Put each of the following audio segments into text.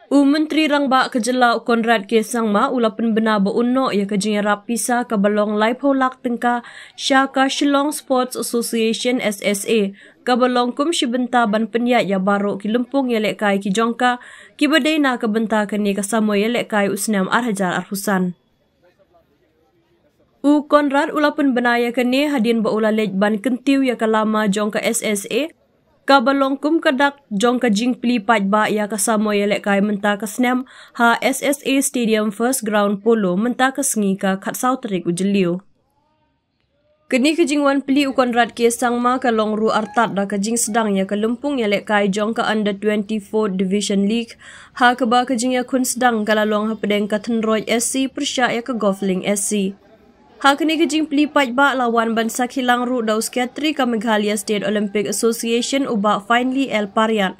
Menteri Rangba kejela Konrad ke sangma ulapan benar beunno ia kejinya rapisa ke balong laipolak tengka Syaka Shillong Sports Association SSA ke balong kum shibenta ban penyat ya baru ki lempung ya lekai ki jongka ki badena ke benta kini ke samo ya lekai usnam Arhajar Arhusan. Konrad ulapan benaya kini hadin baula lej ban kentiu ya kalama jongka SSA kabalong kum kadak jong ka jing pli paj ba ya kasamo ya lekai menta kasnem ha SSA Stadium First Ground Polo menta kasngi ka khatsau tarik ujeliu. Kini kejingwan pli Konrad ke sangma ka longru artat da kejing sedang ya ka lempung ya lekai jong ka Under 24 Division League ha ka ba kejing ya kun sedang kalalong ha pedeng ka Thenroy SC Persya ya ka Golfling SC. Hak ni kejing pli paj ba lawan bansa kilang ru daus Katri ka Meghalaya State Olympic Association uba finally El Parian.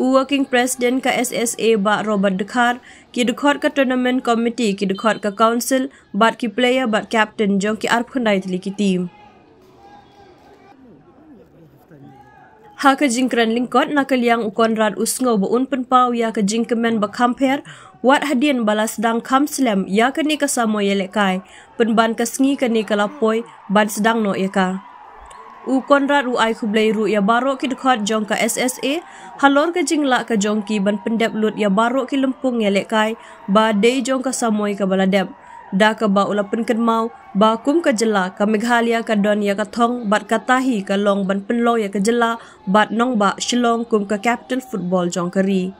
Working President ka SSA ba Robert Dekhar ki dekhot ka tournament committee ki dekhot ka council bat ki player bat captain jong ki arp khandai tli ki team. Ha kejing kran lingkot nakaliang Konrad usngau baun penpau ya kejing kemen ba kamper wat hadin balas sedang kam slam ya kini kasamo ya lekai penban kasngi kini kalapoi ban sedang no eka. Konrad ai kublai ru ya baro ki dekhot jong ka SSA halor kejing la ka jong ki ban pendep lut ya baro ki lempung ya lekai ba dei jong kasamo ka baladep. Da ka ba ulapan kenmau ba kum ka jela ka Meghalaya ka don ya ka thong bat katahi ka long ban penlo ya ka jela bat nong ba Shillong kum ka capital football jong kari.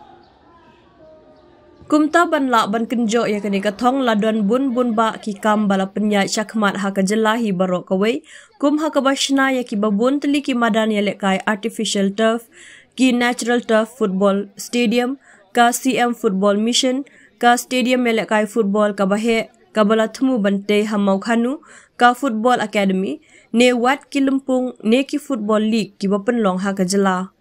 Kumta ban la ban kenjo ya kani ka thong ladon bun ba ki kam bala penya syakmat ha ka jela hi barok kawai kum ha ka bashna ya ki babun teli ki madan ya lekai artificial turf ki natural turf football stadium ka CM football mission ka stadium ya lekai football ka bahe ka bala thmu bante hamau khanu ka football academy ne wat ki lempung ne ki football league ki bapen long ha ka jela.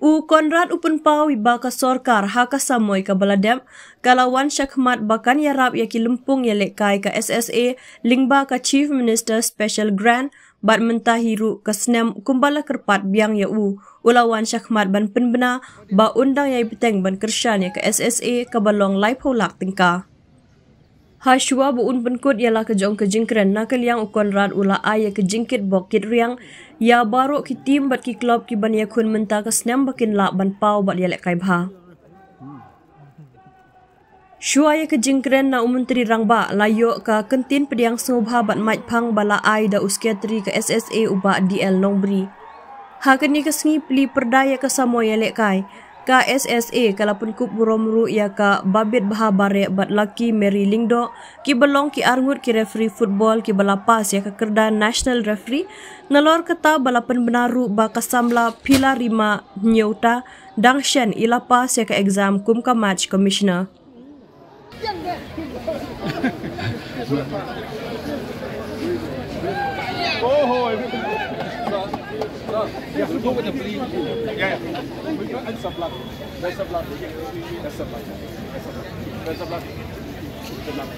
Konrad upenpau iba ka sorkar ha ka samoy ka baladem kalawan syakmat bakan yarap ya ki lempung ya lekai ka SSA lingba ka Chief Minister Special Grant bat mentahiru ka snem kumbala kerpat biang ya ulawan syakmat ban penbena ba undang ya peteng ban kersyan ya ka SSA ka balong laipolak tingka. Hashwa buun penkut ialah kejong kejingkren nakaliang Konrad ula ay kejingkit bokit riang ya baro ki tim bat ki klub ki ban yakun menta ka snem bakin la ban pau bat yalek kai bha. Shua ya kejingkren na Menteri Rangba layo ka kentin pediang sengubha bat maj phang bala ay da usketri ka SSA uba DL Nongbri. Ha kini kasngi pli perdaya ka samo yalek kai ka SSA kalapun kup buromru ya ka babit bahabare bat laki Mary Lingdo ki belong ki arngut ki referee football ki balapas ya ka kerdan national referee nalor kata balapan benaru ba kasamla pila rima nyauta dangshan ilapas ya ka exam kum ka match commissioner. You have to go with the bleed. Yeah. That's a blood. That's a blood. That's a blood. That's a blood. That's a blood.